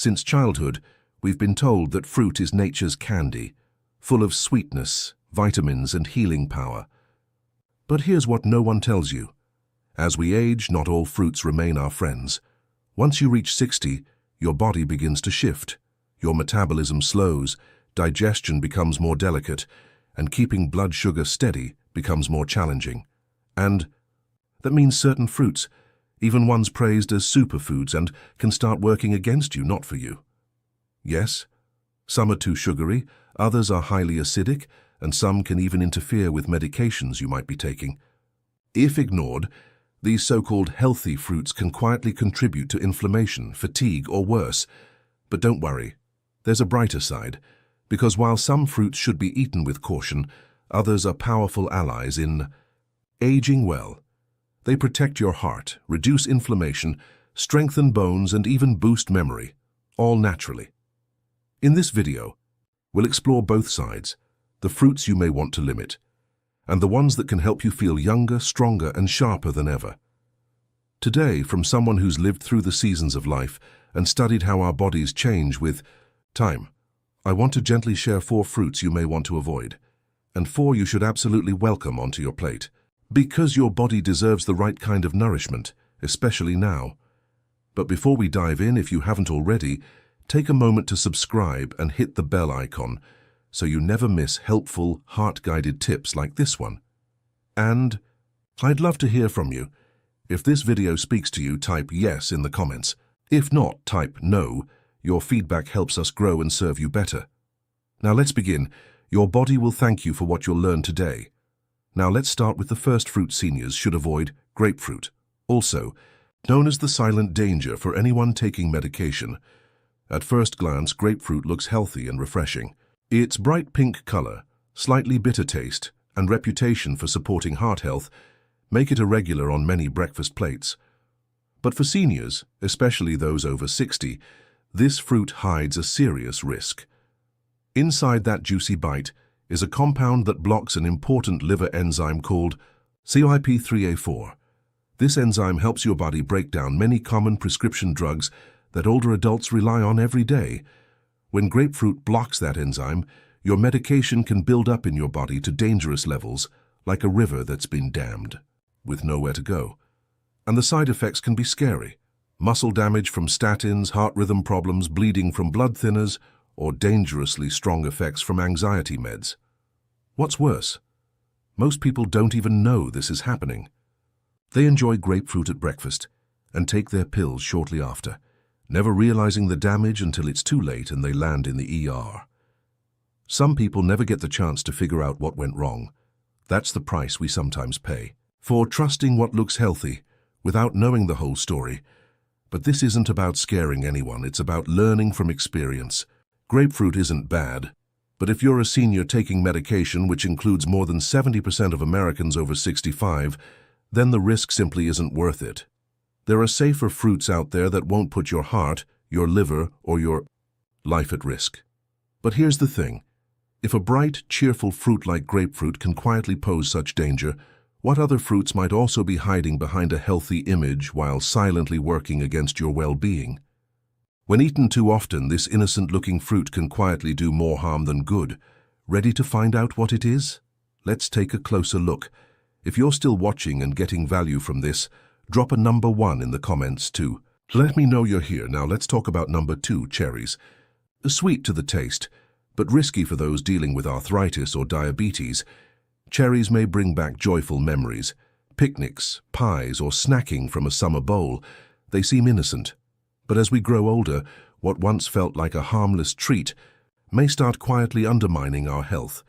Since childhood, we've been told that fruit is nature's candy, full of sweetness, vitamins, and healing power. But here's what no one tells you. As we age, not all fruits remain our friends. Once you reach 60, your body begins to shift. Your metabolism slows, digestion becomes more delicate, and keeping blood sugar steady becomes more challenging. And that means certain fruits, even ones praised as superfoods, and can start working against you, not for you. Yes, some are too sugary, others are highly acidic, and some can even interfere with medications you might be taking. If ignored, these so-called healthy fruits can quietly contribute to inflammation, fatigue, or worse. But don't worry, there's a brighter side, because while some fruits should be eaten with caution, others are powerful allies in aging well. They protect your heart, reduce inflammation, strengthen bones, and even boost memory, all naturally. In this video, we'll explore both sides, the fruits you may want to limit, and the ones that can help you feel younger, stronger, and sharper than ever. Today, from someone who's lived through the seasons of life and studied how our bodies change with time, I want to gently share 4 fruits you may want to avoid, and 4 you should absolutely welcome onto your plate, because your body deserves the right kind of nourishment, especially now. But before we dive in, if you haven't already, take a moment to subscribe and hit the bell icon so you never miss helpful, heart-guided tips like this one. And I'd love to hear from you. If this video speaks to you, type yes in the comments. If not, type no. Your feedback helps us grow and serve you better. Now let's begin. Your body will thank you for what you'll learn today. Now let's start with the first fruit seniors should avoid: grapefruit. Also, known as the silent danger for anyone taking medication. At first glance, grapefruit looks healthy and refreshing. Its bright pink color, slightly bitter taste, and reputation for supporting heart health make it a regular on many breakfast plates. But for seniors, especially those over 60, this fruit hides a serious risk. Inside that juicy bite is a compound that blocks an important liver enzyme called CYP3A4. This enzyme helps your body break down many common prescription drugs that older adults rely on every day. When grapefruit blocks that enzyme, your medication can build up in your body to dangerous levels, like a river that's been dammed, with nowhere to go. And the side effects can be scary. Muscle damage from statins, heart rhythm problems, bleeding from blood thinners, or dangerously strong effects from anxiety meds. What's worse, most people don't even know this is happening. They enjoy grapefruit at breakfast and take their pills shortly after, never realizing the damage until it's too late and they land in the ER. Some people never get the chance to figure out what went wrong. That's the price we sometimes pay for trusting what looks healthy without knowing the whole story. But this isn't about scaring anyone, it's about learning from experience. Grapefruit isn't bad, but if you're a senior taking medication, which includes more than 70% of Americans over 65, then the risk simply isn't worth it. There are safer fruits out there that won't put your heart, your liver, or your life at risk. But here's the thing. If a bright, cheerful fruit like grapefruit can quietly pose such danger, what other fruits might also be hiding behind a healthy image while silently working against your well-being? When eaten too often, this innocent-looking fruit can quietly do more harm than good. Ready to find out what it is? Let's take a closer look. If you're still watching and getting value from this, drop a number 1 in the comments too. Let me know you're here. Now let's talk about number 2, cherries. Sweet to the taste, but risky for those dealing with arthritis or diabetes. Cherries may bring back joyful memories. Picnics, pies, or snacking from a summer bowl. They seem innocent. But as we grow older, what once felt like a harmless treat may start quietly undermining our health.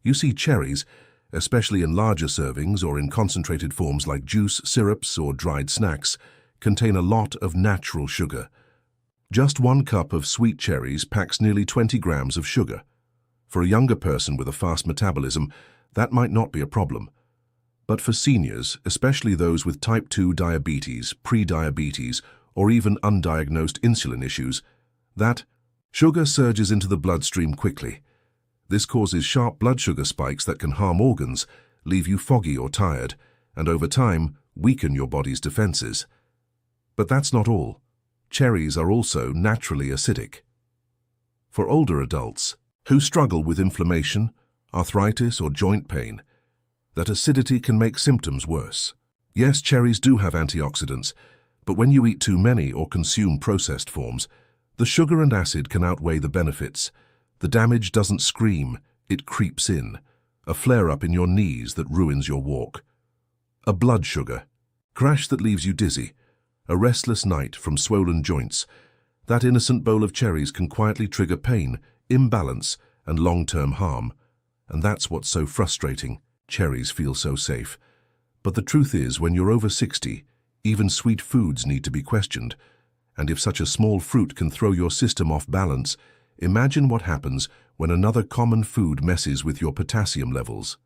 You see, cherries, especially in larger servings or in concentrated forms like juice, syrups, or dried snacks, contain a lot of natural sugar. Just 1 cup of sweet cherries packs nearly 20 grams of sugar. For a younger person with a fast metabolism, that might not be a problem. But for seniors, especially those with type 2 diabetes, pre-diabetes, or even undiagnosed insulin issues, that sugar surges into the bloodstream quickly. This causes sharp blood sugar spikes that can harm organs, leave you foggy or tired, and over time, weaken your body's defenses. But that's not all. cherries are also naturally acidic. For older adults who struggle with inflammation, arthritis, or joint pain, that acidity can make symptoms worse. Yes, cherries do have antioxidants, but when you eat too many or consume processed forms, the sugar and acid can outweigh the benefits. The damage doesn't scream, it creeps in. A flare-up in your knees that ruins your walk. A blood sugar crash that leaves you dizzy. A restless night from swollen joints. That innocent bowl of cherries can quietly trigger pain, imbalance, and long-term harm. And that's what's so frustrating. Cherries feel so safe. But the truth is, when you're over 60, even sweet foods need to be questioned. And if such a small fruit can throw your system off balance, imagine what happens when another common food messes with your potassium levels.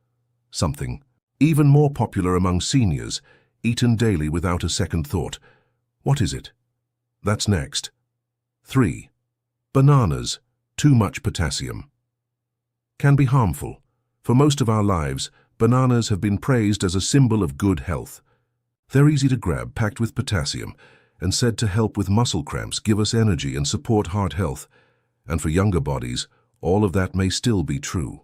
Something even more popular among seniors, eaten daily without a second thought. What is it? That's next. 3. Bananas. Too much potassium. Can be harmful. For most of our lives, bananas have been praised as a symbol of good health. They're easy to grab, packed with potassium, and said to help with muscle cramps, give us energy, and support heart health. And for younger bodies, all of that may still be true.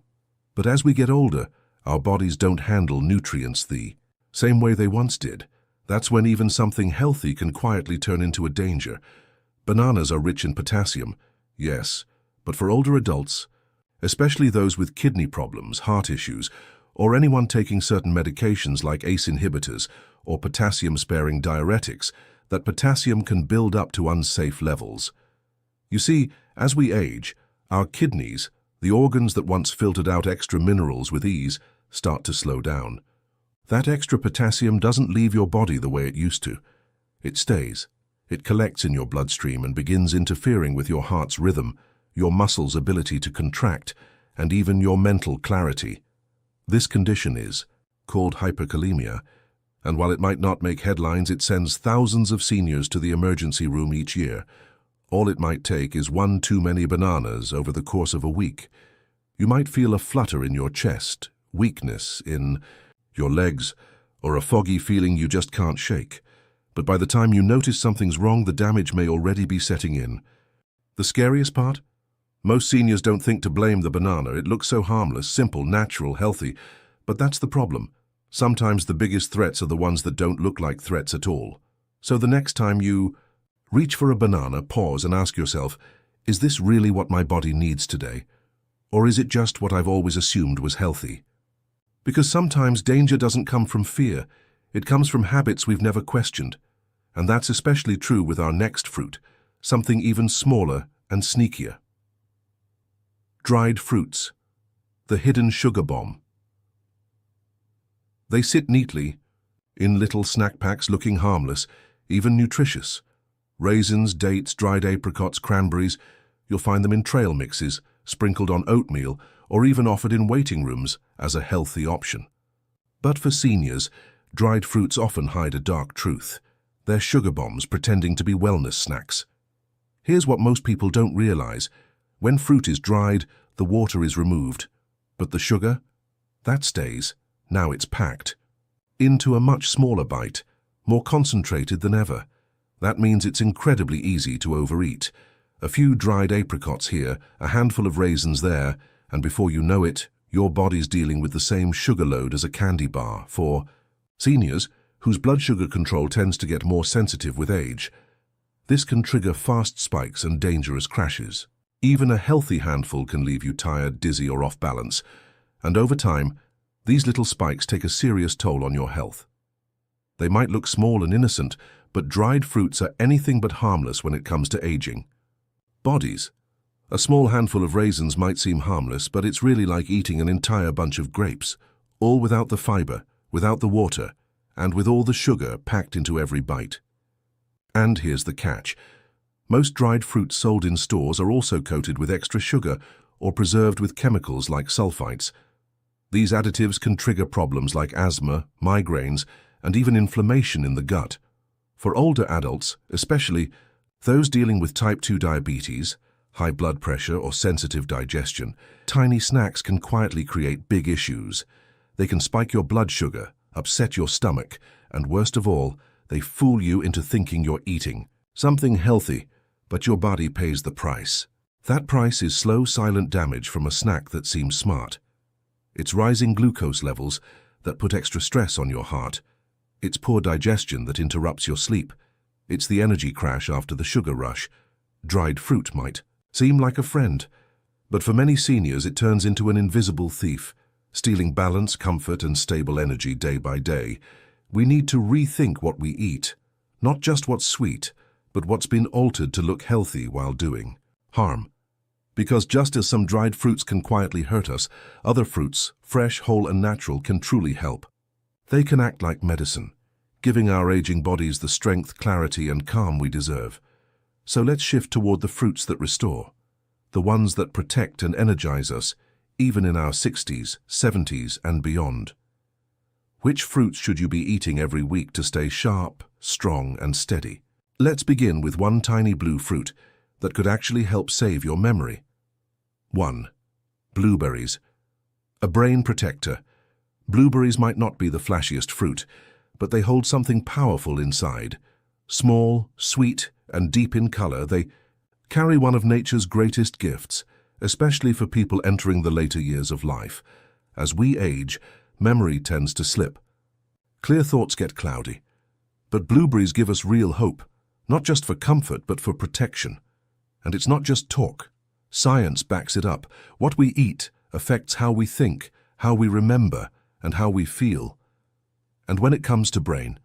But as we get older, our bodies don't handle nutrients the same way they once did. That's when even something healthy can quietly turn into a danger. Bananas are rich in potassium, yes, but for older adults, especially those with kidney problems, heart issues, or anyone taking certain medications like ACE inhibitors or potassium-sparing diuretics, that potassium can build up to unsafe levels. You see, as we age, our kidneys, the organs that once filtered out extra minerals with ease, start to slow down. That extra potassium doesn't leave your body the way it used to. It stays. It collects in your bloodstream and begins interfering with your heart's rhythm, your muscles' ability to contract, and even your mental clarity. This condition is called hyperkalemia, and while it might not make headlines, it sends thousands of seniors to the emergency room each year. All it might take is one too many bananas over the course of a week. You might feel a flutter in your chest, weakness in your legs, or a foggy feeling you just can't shake. But by the time you notice something's wrong, the damage may already be setting in. The scariest part? Most seniors don't think to blame the banana. It looks so harmless, simple, natural, healthy. But that's the problem. Sometimes the biggest threats are the ones that don't look like threats at all. So the next time you reach for a banana, pause and ask yourself, is this really what my body needs today? Or is it just what I've always assumed was healthy? Because sometimes danger doesn't come from fear. It comes from habits we've never questioned. And that's especially true with our next fruit, something even smaller and sneakier. Dried fruits. The hidden sugar bomb. They sit neatly in little snack packs, looking harmless, even nutritious. Raisins, dates, dried apricots, cranberries. You'll find them in trail mixes, sprinkled on oatmeal, or even offered in waiting rooms as a healthy option. But for seniors, dried fruits often hide a dark truth. They're sugar bombs pretending to be wellness snacks. Here's what most people don't realize. When fruit is dried, the water is removed. But the sugar? That stays. Now it's packed into a much smaller bite, more concentrated than ever. That means it's incredibly easy to overeat. A few dried apricots here, a handful of raisins there, and before you know it, your body's dealing with the same sugar load as a candy bar. For seniors, whose blood sugar control tends to get more sensitive with age, this can trigger fast spikes and dangerous crashes. Even a healthy handful can leave you tired, dizzy, or off balance, and over time, these little spikes take a serious toll on your health. They might look small and innocent, but dried fruits are anything but harmless when it comes to aging. Bodies. A small handful of raisins might seem harmless, but it's really like eating an entire bunch of grapes, all without the fiber, without the water, and with all the sugar packed into every bite. And here's the catch. Most dried fruits sold in stores are also coated with extra sugar or preserved with chemicals like sulfites. These additives can trigger problems like asthma, migraines, and even inflammation in the gut. For older adults, especially those dealing with type 2 diabetes, high blood pressure, or sensitive digestion, tiny snacks can quietly create big issues. They can spike your blood sugar, upset your stomach, and worst of all, they fool you into thinking you're eating. Something healthy, but your body pays the price. That price is slow, silent damage from a snack that seems smart. It's rising glucose levels that put extra stress on your heart. It's poor digestion that interrupts your sleep. It's the energy crash after the sugar rush. Dried fruit might seem like a friend, but for many seniors it turns into an invisible thief, stealing balance, comfort, and stable energy day by day. We need to rethink what we eat, not just what's sweet, but what's been altered to look healthy while doing harm. Because just as some dried fruits can quietly hurt us, other fruits, fresh, whole, and natural, can truly help. They can act like medicine, giving our aging bodies the strength, clarity, and calm we deserve. So let's shift toward the fruits that restore, the ones that protect and energize us, even in our 60s, 70s, and beyond. Which fruits should you be eating every week to stay sharp, strong, and steady? Let's begin with one tiny blue fruit that could actually help save your memory. 1. Blueberries. A brain protector. Blueberries might not be the flashiest fruit, but they hold something powerful inside. Small, sweet, and deep in color, they carry one of nature's greatest gifts, especially for people entering the later years of life. As we age, memory tends to slip. Clear thoughts get cloudy. But blueberries give us real hope, not just for comfort, but for protection. And it's not just talk. Science backs it up. What we eat affects how we think, how we remember, and how we feel. And when it comes to brain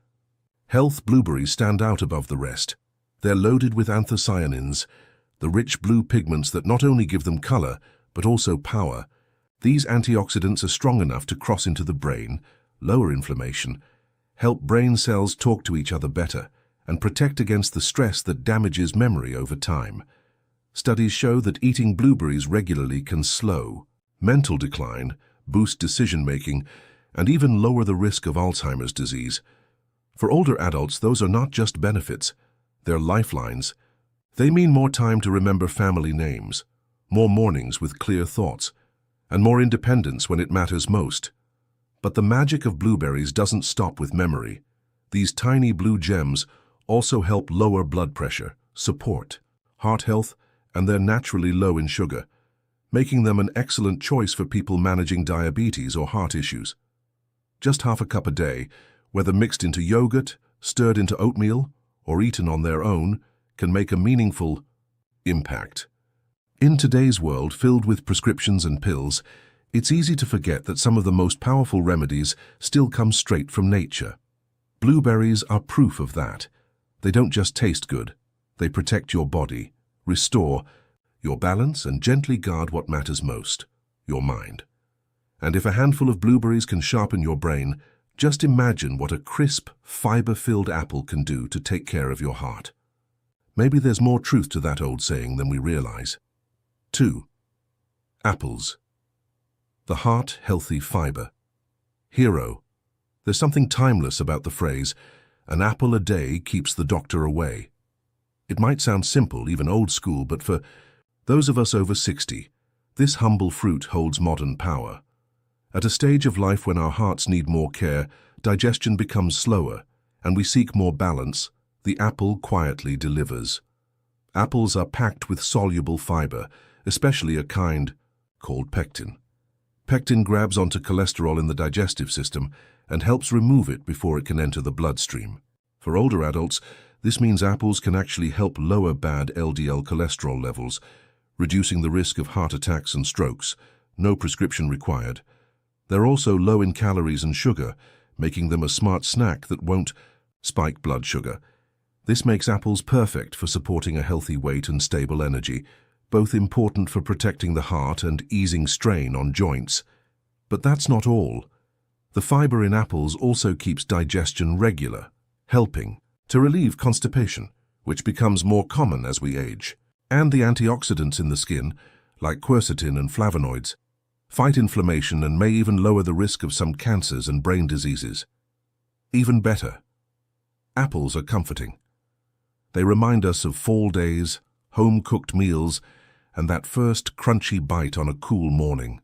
health, blueberries stand out above the rest. They're loaded with anthocyanins, the rich blue pigments that not only give them color, but also power. These antioxidants are strong enough to cross into the brain, lower inflammation, help brain cells talk to each other better, and protect against the stress that damages memory over time. Studies show that eating blueberries regularly can slow mental decline, boost decision-making, and even lower the risk of Alzheimer's disease. For older adults, those are not just benefits, they're lifelines. They mean more time to remember family names, more mornings with clear thoughts, and more independence when it matters most. But the magic of blueberries doesn't stop with memory. These tiny blue gems also help lower blood pressure, support heart health, and they're naturally low in sugar, making them an excellent choice for people managing diabetes or heart issues. Just half a cup a day, whether mixed into yogurt, stirred into oatmeal, or eaten on their own, can make a meaningful impact. In today's world filled with prescriptions and pills, it's easy to forget that some of the most powerful remedies still come straight from nature. Blueberries are proof of that. They don't just taste good, they protect your body, restore your balance, and gently guard what matters most, your mind. And if a handful of blueberries can sharpen your brain, just imagine what a crisp, fiber-filled apple can do to take care of your heart. Maybe there's more truth to that old saying than we realize. 2. Apples. The heart-healthy fiber. Hero. There's something timeless about the phrase, "An apple a day keeps the doctor away." It might sound simple, even old school, but for those of us over 60, this humble fruit holds modern power. At a stage of life when our hearts need more care, digestion becomes slower, and we seek more balance, the apple quietly delivers. Apples are packed with soluble fiber, especially a kind called pectin. Pectin grabs onto cholesterol in the digestive system and helps remove it before it can enter the bloodstream. For older adults, this means apples can actually help lower bad LDL cholesterol levels, reducing the risk of heart attacks and strokes, no prescription required. They're also low in calories and sugar, making them a smart snack that won't spike blood sugar. This makes apples perfect for supporting a healthy weight and stable energy, both important for protecting the heart and easing strain on joints. But that's not all. The fiber in apples also keeps digestion regular, helping to relieve constipation, which becomes more common as we age. And the antioxidants in the skin, like quercetin and flavonoids, fight inflammation and may even lower the risk of some cancers and brain diseases. Even better, apples are comforting. They remind us of fall days, home-cooked meals, and that first crunchy bite on a cool morning.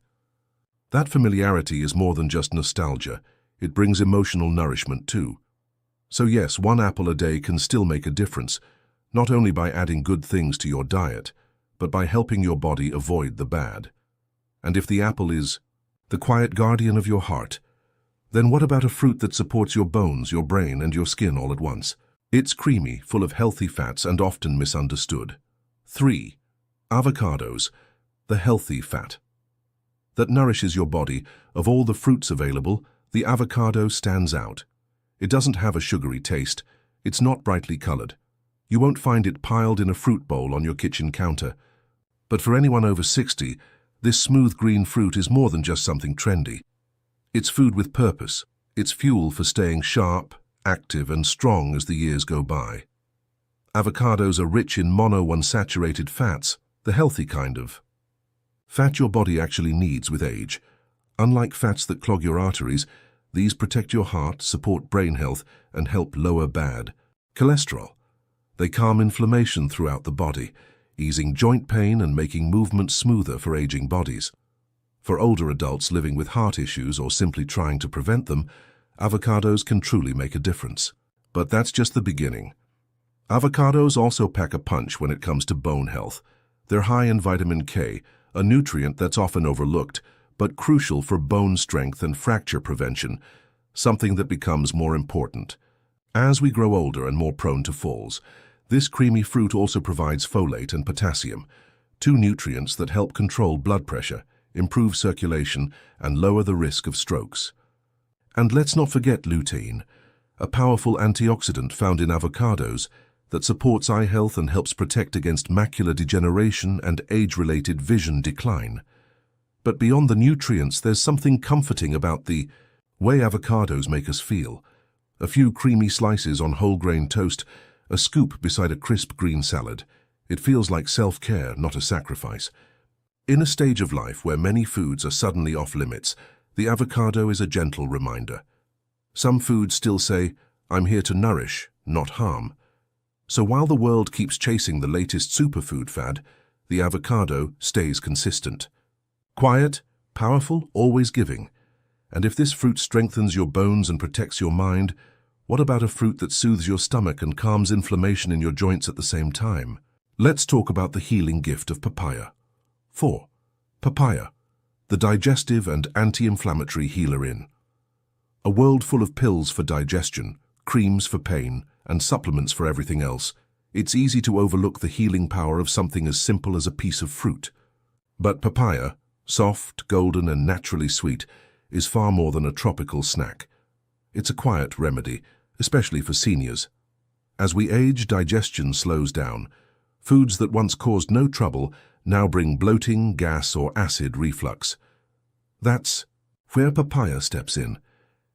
That familiarity is more than just nostalgia. It brings emotional nourishment too. So yes, one apple a day can still make a difference, not only by adding good things to your diet, but by helping your body avoid the bad. And if the apple is the quiet guardian of your heart, then what about a fruit that supports your bones, your brain, and your skin all at once? It's creamy, full of healthy fats, and often misunderstood. 3. Avocados, the healthy fat that nourishes your body. Of all the fruits available, the avocado stands out. It doesn't have a sugary taste. It's not brightly colored. You won't find it piled in a fruit bowl on your kitchen counter. But for anyone over 60, this smooth green fruit is more than just something trendy. It's food with purpose. It's fuel for staying sharp, active, and strong as the years go by. Avocados are rich in monounsaturated fats, the healthy kind of fat your body actually needs with age. Unlike fats that clog your arteries, these protect your heart, support brain health, and help lower bad cholesterol. They calm inflammation throughout the body, easing joint pain and making movement smoother for aging bodies. For older adults living with heart issues or simply trying to prevent them, avocados can truly make a difference. But that's just the beginning. Avocados also pack a punch when it comes to bone health. They're high in vitamin K, a nutrient that's often overlooked, but crucial for bone strength and fracture prevention, something that becomes more important as we grow older and more prone to falls. This creamy fruit also provides folate and potassium, two nutrients that help control blood pressure, improve circulation, and lower the risk of strokes. And let's not forget lutein, a powerful antioxidant found in avocados that supports eye health and helps protect against macular degeneration and age-related vision decline. But beyond the nutrients, there's something comforting about the way avocados make us feel. A few creamy slices on whole-grain toast, a scoop beside a crisp green salad. It feels like self-care, not a sacrifice. In a stage of life where many foods are suddenly off-limits, the avocado is a gentle reminder. Some foods still say, "I'm here to nourish, not harm." So while the world keeps chasing the latest superfood fad, the avocado stays consistent. Quiet, powerful, always giving. And if this fruit strengthens your bones and protects your mind, what about a fruit that soothes your stomach and calms inflammation in your joints at the same time? Let's talk about the healing gift of papaya. 4. Papaya, the digestive and anti-inflammatory healer in a world full of pills for digestion, creams for pain, and supplements for everything else. It's easy to overlook the healing power of something as simple as a piece of fruit. But papaya, soft, golden, and naturally sweet, is far more than a tropical snack. It's a quiet remedy, especially for seniors. As we age, digestion slows down. Foods that once caused no trouble now bring bloating, gas, or acid reflux. That's where papaya steps in.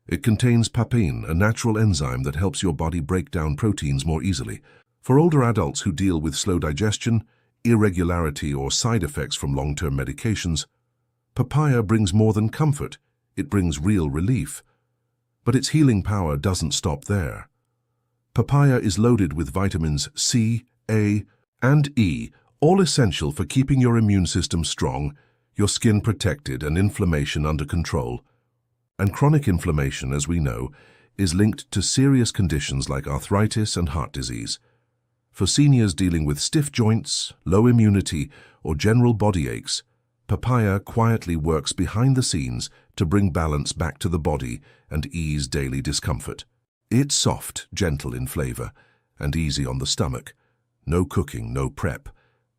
It contains papain, a natural enzyme that helps your body break down proteins more easily. For older adults who deal with slow digestion, irregularity, or side effects from long-term medications, papaya brings more than comfort. It brings real relief. But its healing power doesn't stop there. Papaya is loaded with vitamins C, A, and E, all essential for keeping your immune system strong, your skin protected, and inflammation under control. And chronic inflammation, as we know, is linked to serious conditions like arthritis and heart disease. For seniors dealing with stiff joints, low immunity, or general body aches, papaya quietly works behind the scenes to bring balance back to the body and ease daily discomfort. It's soft, gentle in flavor, and easy on the stomach. No cooking, no prep.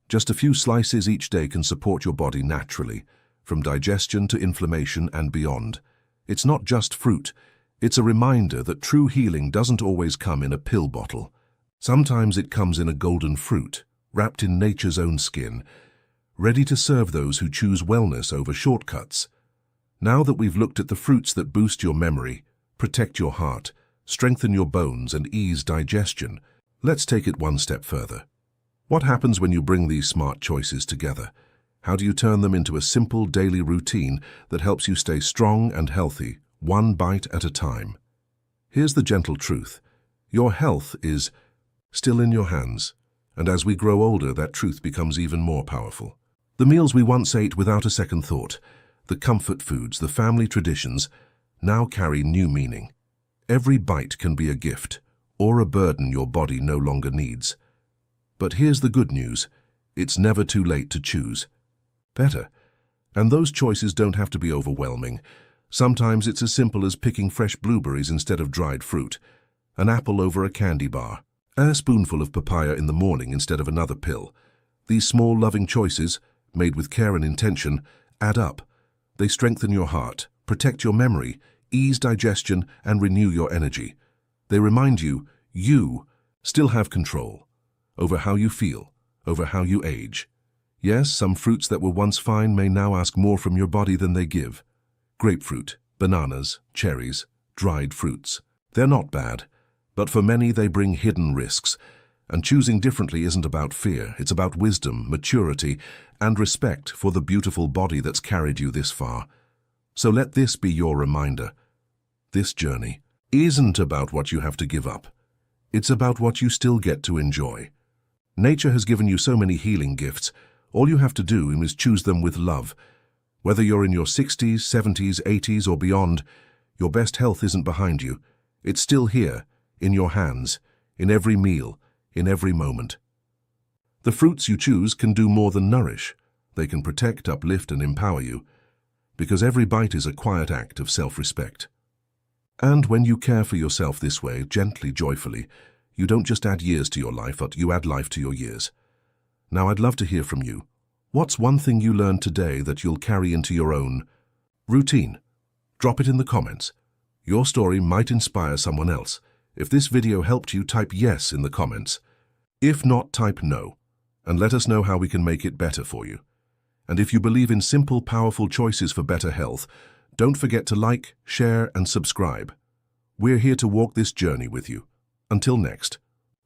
Just a few slices each day can support your body naturally, from digestion to inflammation and beyond. It's not just fruit. It's a reminder that true healing doesn't always come in a pill bottle. Sometimes it comes in a golden fruit, wrapped in nature's own skin, ready to serve those who choose wellness over shortcuts. Now that we've looked at the fruits that boost your memory, protect your heart, strengthen your bones, and ease digestion, let's take it one step further. What happens when you bring these smart choices together? How do you turn them into a simple daily routine that helps you stay strong and healthy, one bite at a time? Here's the gentle truth. Your health is still in your hands, and as we grow older, that truth becomes even more powerful. The meals we once ate without a second thought, the comfort foods, the family traditions, now carry new meaning. Every bite can be a gift, or a burden your body no longer needs. But here's the good news. It's never too late to choose better. And those choices don't have to be overwhelming. Sometimes it's as simple as picking fresh blueberries instead of dried fruit, an apple over a candy bar, a spoonful of papaya in the morning instead of another pill. These small, loving choices, made with care and intention, add up. They strengthen your heart, protect your memory, ease digestion, and renew your energy. They remind you still have control over how you feel, over how you age. Yes, some fruits that were once fine may now ask more from your body than they give. Grapefruit, bananas, cherries, dried fruits. They're not bad, but for many they bring hidden risks. And choosing differently isn't about fear, it's about wisdom, maturity, and respect for the beautiful body that's carried you this far. So let this be your reminder. This journey isn't about what you have to give up. It's about what you still get to enjoy. Nature has given you so many healing gifts. All you have to do is choose them with love. Whether you're in your 60s, 70s, 80s, or beyond, your best health isn't behind you. It's still here, in your hands, in every meal, in every moment. The fruits you choose can do more than nourish. They can protect, uplift, and empower you, because every bite is a quiet act of self-respect. And when you care for yourself this way, gently, joyfully, you don't just add years to your life, but you add life to your years. Now I'd love to hear from you. What's one thing you learned today that you'll carry into your own routine? Drop it in the comments. Your story might inspire someone else. If this video helped you, type yes in the comments. If not, type no, and let us know how we can make it better for you. And if you believe in simple, powerful choices for better health, don't forget to like, share, and subscribe. We're here to walk this journey with you. Until next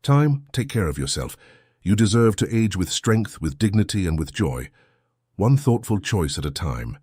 time, take care of yourself. You deserve to age with strength, with dignity, and with joy. One thoughtful choice at a time.